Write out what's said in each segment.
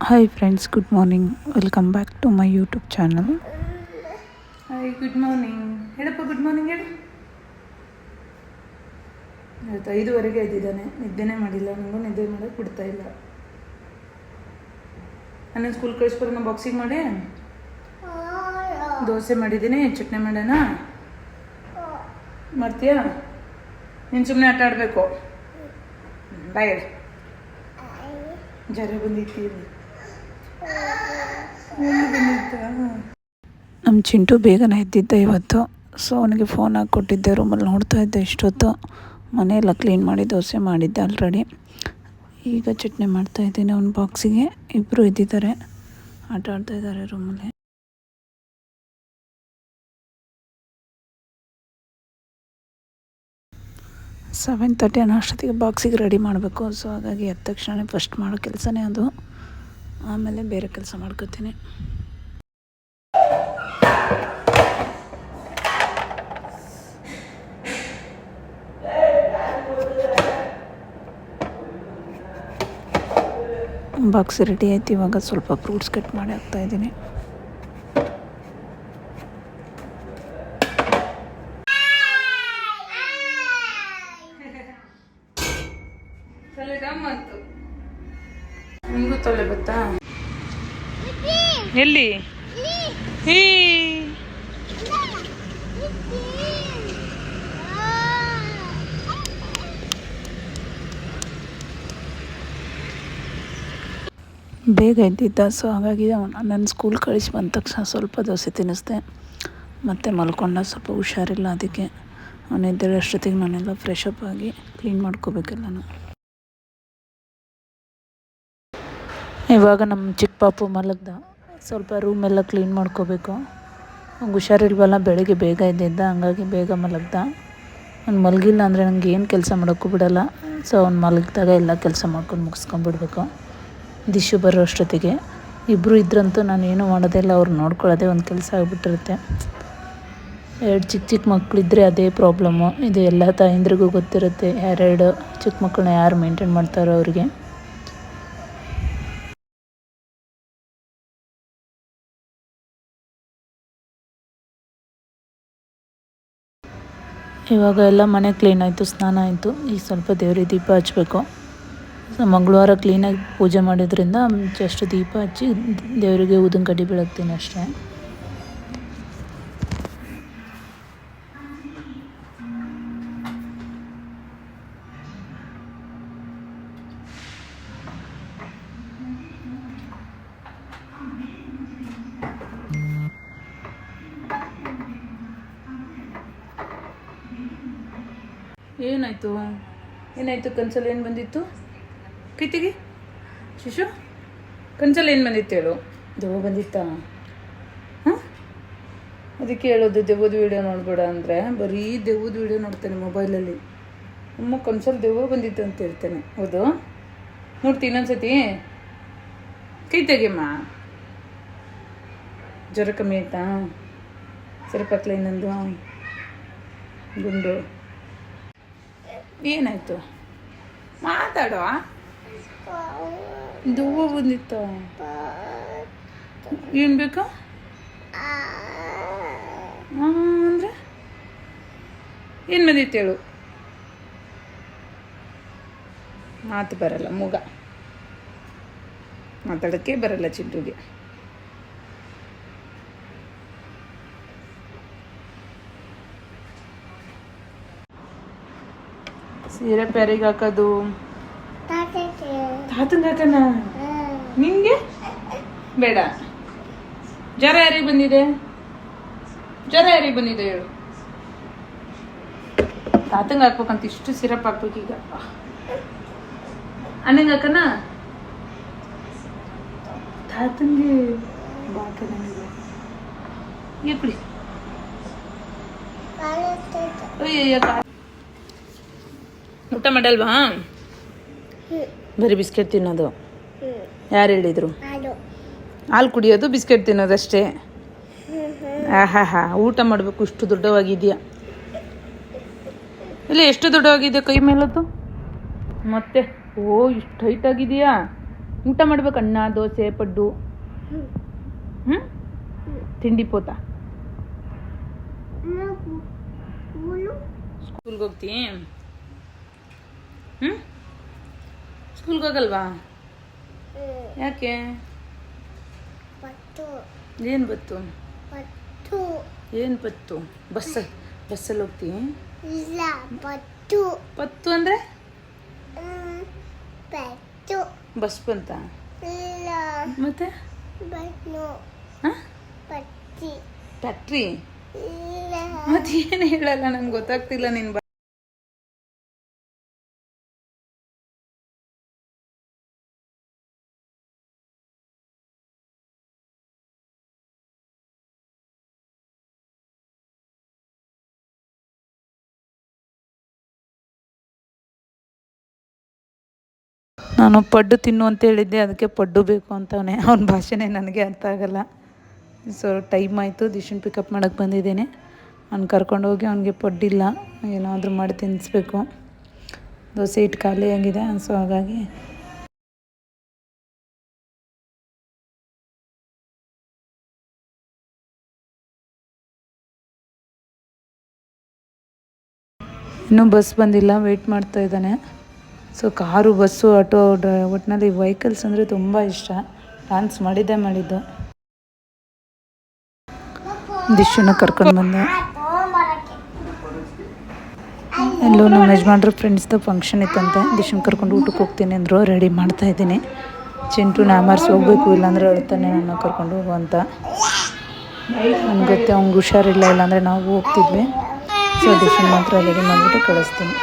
Hi friends, good morning. Welcome back to my YouTube channel. Hi good morning. ಹೇಳಪ್ಪ good morning ಹೇಳಿ. ಇವತ್ತು 5:30 ಎದ್ದಿದ್ದಾನೆ, ನಿದ್ದೆನೇ ಮಾಡಿಲ್ಲ. ನನಗೂ ನಿದ್ದೆ ಮಾಡೋಕ್ಕೆ ಬಿಡ್ತಾ ಇಲ್ಲ. ನಾನು ಸ್ಕೂಲ್ ಕಳಿಸ್ಬರೋಣ ಬಾಕ್ಸಿಗೆ ಮಾಡಿ ದೋಸೆ ಮಾಡಿದ್ದೀನಿ, ಚಟ್ನಿ ಮಾಡೋಣ ಮಾಡ್ತೀಯಾ? ನೀನು ಸುಮ್ಮನೆ ಆಟ ಆಡಬೇಕು. ಬಾಯ್ ಹೇಳಿ. ಜ್ವರ ಬಂದಿತ್ತು. ನಮ್ಮ ಚಿಂಟು ಬೇಗನೆ ಎದ್ದಿದ್ದ ಇವತ್ತು. ಸೊ ಅವನಿಗೆ ಫೋನ್ ಹಾಕಿ ಕೊಟ್ಟಿದ್ದೆ, ರೂಮಲ್ಲಿ ನೋಡ್ತಾ ಇದ್ದೆ ಇಷ್ಟೊತ್ತು. ಮನೆಯೆಲ್ಲ ಕ್ಲೀನ್ ಮಾಡಿ ದೋಸೆ ಮಾಡಿದ್ದೆ ಆಲ್ರೆಡಿ. ಈಗ ಚಟ್ನಿ ಮಾಡ್ತಾಯಿದ್ದೀನಿ ಅವ್ನ ಬಾಕ್ಸಿಗೆ. ಇಬ್ಬರು ಇದ್ದಿದ್ದಾರೆ, ಆಟ ಆಡ್ತಾಯಿದ್ದಾರೆ ರೂಮಲ್ಲಿ. 7:30 ಅಷ್ಟೊತ್ತಿಗೆ ಬಾಕ್ಸಿಗೆ ರೆಡಿ ಮಾಡಬೇಕು. ಸೊ ಹಾಗಾಗಿ ಎದ್ದ ತಕ್ಷಣ ಫಸ್ಟ್ ಮಾಡೋ ಕೆಲಸನೇ ಅದು. ಆಮೇಲೆ ಬೇರೆ ಕೆಲಸ ಮಾಡ್ಕೊತೀನಿ. ಬಾಕ್ಸ್ ರೆಡಿ ಆಯ್ತು. ಇವಾಗ ಸ್ವಲ್ಪ ಫ್ರೂಟ್ಸ್ ಕಟ್ ಮಾಡಿ ಹಾಕ್ತಾಯಿದ್ದೀನಿ. ನಿಮಗೂ ತೊಲೆ ಗೊತ್ತಾ? ಎಲ್ಲಿ? ಹೀ ಬೇಗ ಎದ್ದಿದ್ದ. ಸೊ ಹಾಗಾಗಿ ನನ್ನ ಸ್ಕೂಲ್ ಕಳಿಸಿ ಬಂದ ತಕ್ಷಣ ಸ್ವಲ್ಪ ದೋಸೆ ತಿನ್ನಿಸ್ದೆ. ಮತ್ತು ಮಲ್ಕೊಂಡ, ಸ್ವಲ್ಪ ಹುಷಾರಿಲ್ಲ. ಅದಕ್ಕೆ ಅವನು ಎದ್ದೇಳಷ್ಟೊತ್ತಿಗೆ ನಾನೆಲ್ಲ ಫ್ರೆಶ್ ಅಪ್ ಆಗಿ ಕ್ಲೀನ್ ಮಾಡ್ಕೋಬೇಕೆಲ್ಲನು. ಇವಾಗ ನಮ್ಮ ಚಿಕ್ಕ ಪಾಪು ಮಲಗ್ದ. ಸ್ವಲ್ಪ ರೂಮೆಲ್ಲ ಕ್ಲೀನ್ ಮಾಡ್ಕೋಬೇಕು. ಅವ್ನಿಗೆ ಹುಷಾರಿಲ್ವಲ್ಲ, ಬೆಳಗ್ಗೆ ಬೇಗ ಎದ್ದಿದ್ದ, ಹಂಗಾಗಿ ಬೇಗ ಮಲಗ್ದ. ಅವ್ನು ಮಲಗಿಲ್ಲ ಅಂದರೆ ನನಗೆ ಏನು ಕೆಲಸ ಮಾಡೋಕ್ಕೂ ಬಿಡೋಲ್ಲ. ಸೊ ಅವ್ನು ಮಲಗಿದಾಗ ಎಲ್ಲ ಕೆಲಸ ಮಾಡ್ಕೊಂಡು ಮುಗಿಸ್ಕೊಂಡ್ಬಿಡ್ಬೇಕು. ದಿಶು ಬರೋ ಅಷ್ಟೊತ್ತಿಗೆ. ಇಬ್ಬರು ಇದ್ರಂತೂ ನಾನು ಏನೂ ಮಾಡೋದೇ ಇಲ್ಲ, ಅವ್ರು ನೋಡ್ಕೊಳ್ಳೋದೇ ಒಂದು ಕೆಲಸ ಆಗಿಬಿಟ್ಟಿರುತ್ತೆ. 2 ಚಿಕ್ಕ ಮಕ್ಕಳಿದ್ರೆ ಅದೇ ಪ್ರಾಬ್ಲಮ್ಮು. ಇದು ಎಲ್ಲ ತಾಯಂದ್ರಿಗೂ ಗೊತ್ತಿರುತ್ತೆ. 2 ಚಿಕ್ಕ ಮಕ್ಕಳನ್ನ ಯಾರು ಮೇಂಟೈನ್ ಮಾಡ್ತಾರೋ ಅವ್ರಿಗೆ. ಇವಾಗ ಎಲ್ಲ ಮನೆ ಕ್ಲೀನ್ ಆಯಿತು, ಸ್ನಾನ ಆಯಿತು. ಈಗ ಸ್ವಲ್ಪ ದೇವ್ರಿಗೆ ದೀಪ ಹಚ್ಚಬೇಕು. ಸೊ ಮಂಗಳವಾರ ಕ್ಲೀನಾಗಿ ಪೂಜೆ ಮಾಡೋದ್ರಿಂದ ಜಸ್ಟ್ ದೀಪ ಹಚ್ಚಿ ದೇವರಿಗೆ ಊದಿನ ಕಡ್ಡಿ ಬೆಳಗ್ತೀನಿ ಅಷ್ಟೇ. ಏನಾಯಿತು ಕನ್ಸಲ್ಲಿ ಏನು ಬಂದಿತ್ತು? ಕೀರ್ತಿಗೆ ಶಿಶು ಕನ್ಸಲ್ಲಿ ಏನು ಬಂದಿತ್ತು ಹೇಳು. ದೆವ್ವ ಬಂದಿತ್ತಾ? ಹಾಂ, ಅದಕ್ಕೆ ಹೇಳೋದು ದೆವ್ವದ ವೀಡಿಯೋ ನೋಡ್ಬೇಡ ಅಂದರೆ. ಬರೀ ದೆವ್ವದ ವೀಡಿಯೋ ನೋಡ್ತಾನೆ ಮೊಬೈಲಲ್ಲಿ. ಅಮ್ಮ ಕನ್ಸಲ್ಲಿ ದೆವ್ವ ಬಂದಿತ್ತು ಅಂತ ಹೇಳ್ತಾನೆ. ಹೌದು, ನೋಡ್ತೀನಿ ಇನ್ನೊಂದ್ಸತಿ. ಕೈ ತೆಗಿಯಮ್ಮ. ಜ್ವರ ಕಮ್ಮಿ ಆಯ್ತಾ? ಸರಿಪಕ್ಲ ಇನ್ನೊಂದು ಗುಂಡು. ಏನಾಯಿತು ಮಾತಾಡೋ. ದೆವ್ವ ಬಂದಿತ್ತ? ಏನು ಬೇಕಾ ಅಂದರೆ? ಏನು ಬಂದಿತ್ತು ಹೇಳು. ಮಾತು ಬರಲ್ಲ, ಮೂಗ ಮಾತಾಡೋಕ್ಕೆ ಬರಲ್ಲ ಚಿಂಟುಗೆ. ಸೀರೆ ಪ್ಯಾರಿಗೆ ಹಾಕೋದು ತಾತಂಗೆ ಹಾಕೋಣ. ನಿಂಗೆ ಬೇಡ. ಜ್ವರ ಯಾರಿಗೆ ಬಂದಿದೆ? ಹೇಳು. ತಾತಂಗೆ ಹಾಕ್ಬೇಕಂತ ಇಷ್ಟು ಸಿರಪ್ ಹಾಕ್ಬೇಕೀಗ. ಅಣ್ಣಂಗೆ ಹಾಕೋಣ? ತಾತಂಗೆ ಬಾಕನ ಕುಡಿ. ಊಟ ಮಾಡಲ್ವಾ? ಬರೀ ಬಿಸ್ಕೆಟ್ ತಿನ್ನೋದು. ಯಾರು ಹೇಳಿದರು? ಹಾಲು ಕುಡಿಯೋದು, ಬಿಸ್ಕೆಟ್ ತಿನ್ನೋದಷ್ಟೇ. ಆಹಾ, ಊಟ ಮಾಡಬೇಕು. ಇಷ್ಟು ದೊಡ್ಡವಾಗಿದೆಯಾ? ಇಲ್ಲ, ಎಷ್ಟು ದೊಡ್ಡವಾಗಿದೆಯಾ ಕೈ ಮೇಲದ್ದು? ಮತ್ತೆ ಓ, ಇಷ್ಟು ಹೈಟ್ ಆಗಿದೆಯಾ? ಊಟ ಮಾಡ್ಬೇಕು, ಅನ್ನ ದೋಸೆ ಪಡ್ಡು. ಹ್ಞೂ ತಿಂಡಿ ಪೋತ. ಸ್ಕೂಲ್ಗೆ ಹೋಗ್ತೀ? ಹ್ಞೂ ಸ್ಕೂಲ್ಗೆ ಹೋಗಲ್ವಾ? ಯಾಕೆ? ಏನು ಬತ್ತು? ಏನು ಪತ್ತು? ಬಸ್ಸಲ್ಲಿ ಹೋಗ್ತೀ? ಪತ್ತು ಅಂದರೆ ಬಸ್ ಬಂತ ಮತ್ತೆ? ಫ್ಯಾಕ್ಟ್ರಿ ಮತ್ತೇನು ಹೇಳಲ್ಲ, ನಂಗೆ ಗೊತ್ತಾಗ್ತಿಲ್ಲ ನಿನ್ನ ನಾನು ಪಡ್ಡು ತಿನ್ನು ಅಂತ ಹೇಳಿದ್ದೆ, ಅದಕ್ಕೆ ಪಡ್ಡು ಬೇಕು ಅಂತವನೇ. ಅವನ ಭಾಷೆನೇ ನನಗೆ ಅರ್ಥ ಆಗಲ್ಲ. ಸೊ ಟೈಮ್ ಆಯಿತು, ದಿಶನ್ ಪಿಕಪ್ ಮಾಡೋಕ್ಕೆ ಬಂದಿದ್ದೇನೆ. ಅವ್ನು ಕರ್ಕೊಂಡೋಗಿ ಅವ್ನಿಗೆ ಪಡ್ಡಿಲ್ಲ, ಏನಾದರೂ ಮಾಡಿ ತಿನ್ನಿಸ್ಬೇಕು. ದೋಸೆ ಹಿಟ್ಟು ಖಾಲಿಯಾಗಿದೆ, ಸೊ ಹಾಗಾಗಿ ಇನ್ನೂ ಬಸ್ ಬಂದಿಲ್ಲ, ವೆಯ್ಟ್ ಮಾಡ್ತಾ ಇದ್ದಾನೆ. ಸೊ ಕಾರು, ಬಸ್ಸು, ಆಟೋ, ಒಟ್ಟಿನಲ್ಲಿ ವೆಹಿಕಲ್ಸ್ ಅಂದರೆ ತುಂಬ ಇಷ್ಟ. ಡ್ಯಾನ್ಸ್ ಮಾಡಿದ್ದು. ದಿಶುನ ಕರ್ಕೊಂಡು ಬಂದೆ. ಎಲ್ಲೋ ನಮ್ಮ ಯಜಮಾನ್ರ ಫ್ರೆಂಡ್ಸ್ದು ಫಂಕ್ಷನ್ ಇತ್ತಂತೆ. ದಿಶುನ ಕರ್ಕೊಂಡು ಊಟಕ್ಕೆ ಹೋಗ್ತೀನಿ ಅಂದರು, ರೆಡಿ ಮಾಡ್ತಾಯಿದ್ದೀನಿ. ಚಿಂಟುನ ಆಮರ್ಸ್ ಹೋಗ್ಬೇಕು, ಇಲ್ಲಾಂದರೆ ಹೇಳ್ತಾನೆ ನನ್ನ ಕರ್ಕೊಂಡು ಹೋಗು ಅಂತ. ನನಗೆ ಗೊತ್ತೆ ಅವ್ನಿಗೆ ಹುಷಾರಿಲ್ಲ, ಇಲ್ಲಾಂದರೆ ನಾವು ಹೋಗ್ತಿದ್ವಿ. ಸೊ ದಿಶುನ ಮಾತ್ರ ರೆಡಿ ಮಾಡಿಬಿಟ್ಟು ಕಳಿಸ್ತೀನಿ.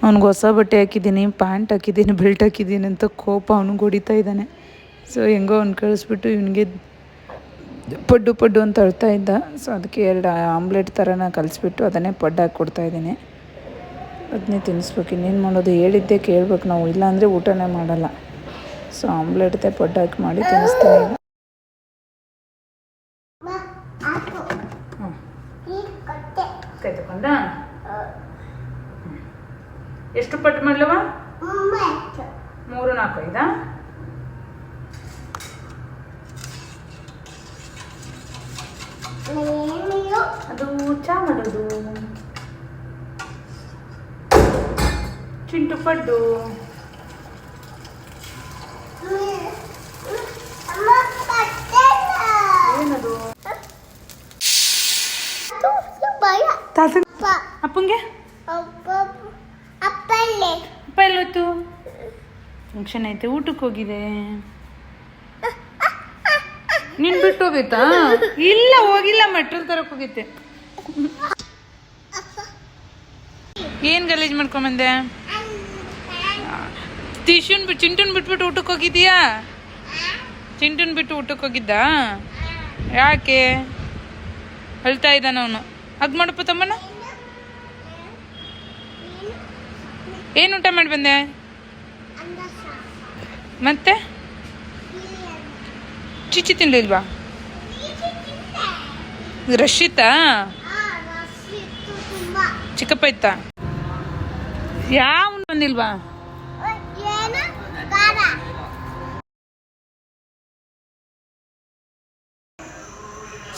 ಅವ್ನಿಗೆ ಹೊಸ ಬಟ್ಟೆ ಹಾಕಿದ್ದೀನಿ, ಪ್ಯಾಂಟ್ ಹಾಕಿದ್ದೀನಿ, ಬೆಲ್ಟ್ ಹಾಕಿದ್ದೀನಿ ಅಂತ ಕೋಪ ಅವ್ನಿಗೆ ಹೊಡಿತಾ ಇದ್ದಾನೆ. ಸೊ ಹೆಂಗೋ ಅವ್ನು ಕಳಿಸ್ಬಿಟ್ಟು ಇವನಿಗೆ ಪಡ್ಡು ಅಂತ ಅಳ್ತಾ ಇದ್ದ. ಸೊ ಅದಕ್ಕೆ 2 ಆಮ್ಲೆಟ್ ಥರನ ಕಲಿಸ್ಬಿಟ್ಟು ಅದನ್ನೇ ಪಡ್ಡು ಹಾಕಿ ಕೊಡ್ತಾಯಿದ್ದೀನಿ. ಅದನ್ನೇ ತಿನ್ನಿಸ್ಬೇಕು, ಇನ್ನೇನು ಮಾಡೋದು, ಹೇಳಿದ್ದೆ ಕೇಳ್ಬೇಕು ನಾವು, ಇಲ್ಲಾಂದರೆ ಊಟನೇ ಮಾಡಲ್ಲ. ಸೊ ಆಮ್ಲೆಟ್ದೆ ಪಡ್ಡು ಹಾಕಿ ಮಾಡಿ ತಿನ್ನಿಸ್ತೀನಿ. ಕೈ ತಗೊಂಡ ಎಷ್ಟು ಪಟ್ಟು ಮಾಡ್ಲವ? 3, 4, 5. ಅದು ಚಾ ಮಾಡೋದು. ಚಿಂಟು ಪಡ್ಡು. ಏನದು? ಅಪ್ಪಂಗೆ ಅಪ್ಪ ಎಲ್ಲೋಯ್ತು? ಫಂಕ್ಷನ್ ಐತೆ, ಊಟಕ್ಕೆ ಹೋಗಿದೆ. ನಿನ್ ಬಿಟ್ಟು ಹೋಗೈತಾ? ಇಲ್ಲ ಹೋಗಿಲ್ಲ, ಮೆಟ್ರೋಲ್ ತರಕ್ಕೆ ಹೋಗೈತೆ. ಏನು ಗಲೀಜು ಮಾಡ್ಕೊಂಬಂದೆ? ಚಿಂಟುನ್ ಬಿಟ್ಬಿಟ್ಟು ಊಟಕ್ಕೆ ಹೋಗಿದ್ದೀಯಾ? ಚಿಂಟುನ್ ಬಿಟ್ಟು ಊಟಕ್ಕೆ ಹೋಗಿದ್ದ? ಯಾಕೆ ಅಳ್ತಾ ಇದ್ದಾನ ಅವನು? ಹಗ್ ಮಾಡಪ್ಪ ತಮ್ಮನ. ಏನು ಊಟ ಮಾಡಿ ಬಂದೆ ಮತ್ತೆ? ಚಿಚ್ಚಿ ತಿನ್ಲಿಲ್ವಾ? ರಶ್ ಇತ್ತಾ? ಚಿಕ್ಕಪ್ಪ ಇತ್ತಾ? ಯಾವ ಬಂದಿಲ್ವಾ?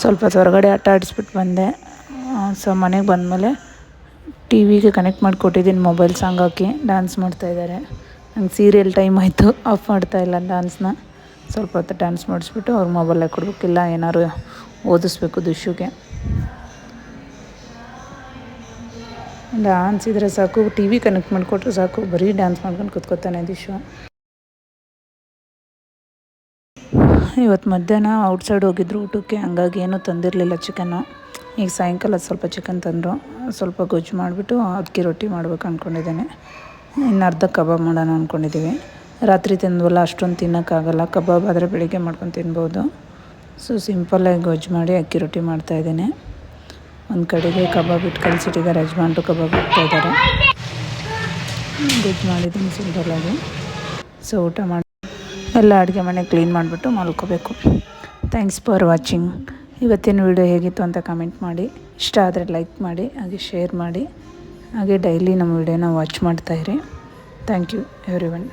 ಸ್ವಲ್ಪ ಹೊರಗಡೆ ಆಟ ಆಡಿಸ್ಬಿಟ್ಟು ಬಂದೆ. ಸೊ ಮನೆಗೆ ಬಂದಮೇಲೆ ಟಿ ವಿಗೆ ಕನೆಕ್ಟ್ ಮಾಡಿಕೊಟ್ಟಿದ್ದೀನಿ, ಮೊಬೈಲ್ ಸಾಂಗ್ ಹಾಕಿ ಡ್ಯಾನ್ಸ್ ಮಾಡ್ತಾಯಿದ್ದಾರೆ. ನಂಗೆ ಸೀರಿಯಲ್ ಟೈಮ್ ಆಯಿತು, ಆಫ್ ಮಾಡ್ತಾಯಿಲ್ಲ ಡ್ಯಾನ್ಸ್ನ. ಸ್ವಲ್ಪ ಹೊತ್ತು ಡ್ಯಾನ್ಸ್ ಮಾಡಿಸ್ಬಿಟ್ಟು ಅವ್ರಿಗೆ ಮೊಬೈಲೇ ಕೊಡಬೇಕಿಲ್ಲ, ಏನಾದ್ರು ಓದಿಸ್ಬೇಕು ದಿಶುಗೆ. ಡ್ಯಾನ್ಸ್ ಇದ್ದರೆ ಸಾಕು, ಟಿ ವಿ ಕನೆಕ್ಟ್ ಮಾಡಿಕೊಟ್ರೆ ಸಾಕು, ಬರೀ ಡ್ಯಾನ್ಸ್ ಮಾಡ್ಕೊಂಡು ಕೂತ್ಕೊತಾನೆ ದಿಶು. ಇವತ್ತು ಮಧ್ಯಾಹ್ನ ಔಟ್ಸೈಡ್ ಹೋಗಿದ್ರು ಊಟಕ್ಕೆ, ಹಂಗಾಗಿ ಏನೂ ತಂದಿರಲಿಲ್ಲ ಚಿಕನ್ನು. ಈಗ ಸಾಯಂಕಾಲ ಸ್ವಲ್ಪ ಚಿಕನ್ ತಂದರು, ಸ್ವಲ್ಪ ಗೊಜ್ಜು ಮಾಡಿಬಿಟ್ಟು ಅಕ್ಕಿ ರೊಟ್ಟಿ ಮಾಡ್ಬೇಕು ಅಂದ್ಕೊಂಡಿದ್ದೇನೆ. ಇನ್ನು ಅರ್ಧ ಕಬಾಬ್ ಮಾಡೋಣ ಅಂದ್ಕೊಂಡಿದ್ದೀವಿ. ರಾತ್ರಿ ತಿಂದ್ವಲ್ಲ, ಅಷ್ಟೊಂದು ತಿನ್ನೋಕ್ಕಾಗಲ್ಲ. ಕಬಾಬ್ ಆದರೆ ಬೆಳಿಗ್ಗೆ ಮಾಡ್ಕೊಂಡು ತಿನ್ಬೋದು. ಸೊ ಸಿಂಪಲ್ಲಾಗಿ ಗೊಜ್ಜು ಮಾಡಿ ಅಕ್ಕಿ ರೊಟ್ಟಿ ಮಾಡ್ತಾಯಿದ್ದೇನೆ. ಒಂದು ಕಡೆಗೆ ಕಬಾಬ್ ಇಟ್ಟು ಕಲಿಸಿಟ್ಟಿದ್ದಾರೆ, ಯಜಮಾನ್ರು ಕಬಾಬ್ ಇಡ್ತಾಯಿದ್ದಾರೆ. ಗೊಜ್ಜು ಮಾಡಿದ್ದೀನಿ ಸಿಂಪಲ್ಲಾಗಿ. ಸೊ ಊಟ ಮಾಡಿ ಎಲ್ಲ ಅಡುಗೆ ಮನೆ ಕ್ಲೀನ್ ಮಾಡಿಬಿಟ್ಟು ಮಲ್ಕೋಬೇಕು. Thanks for watching. ಇವತ್ತಿನ ವಿಡಿಯೋ ಹೇಗಿತ್ತು ಅಂತ ಕಮೆಂಟ್ ಮಾಡಿ. ಇಷ್ಟ ಆದರೆ ಲೈಕ್ ಮಾಡಿ, ಹಾಗೆ ಶೇರ್ ಮಾಡಿ, ಹಾಗೆ ಡೈಲಿ ನಮ್ಮ ವಿಡಿಯೋನ ವಾಚ್ ಮಾಡ್ತಾಯಿರಿ. Thank you everyone.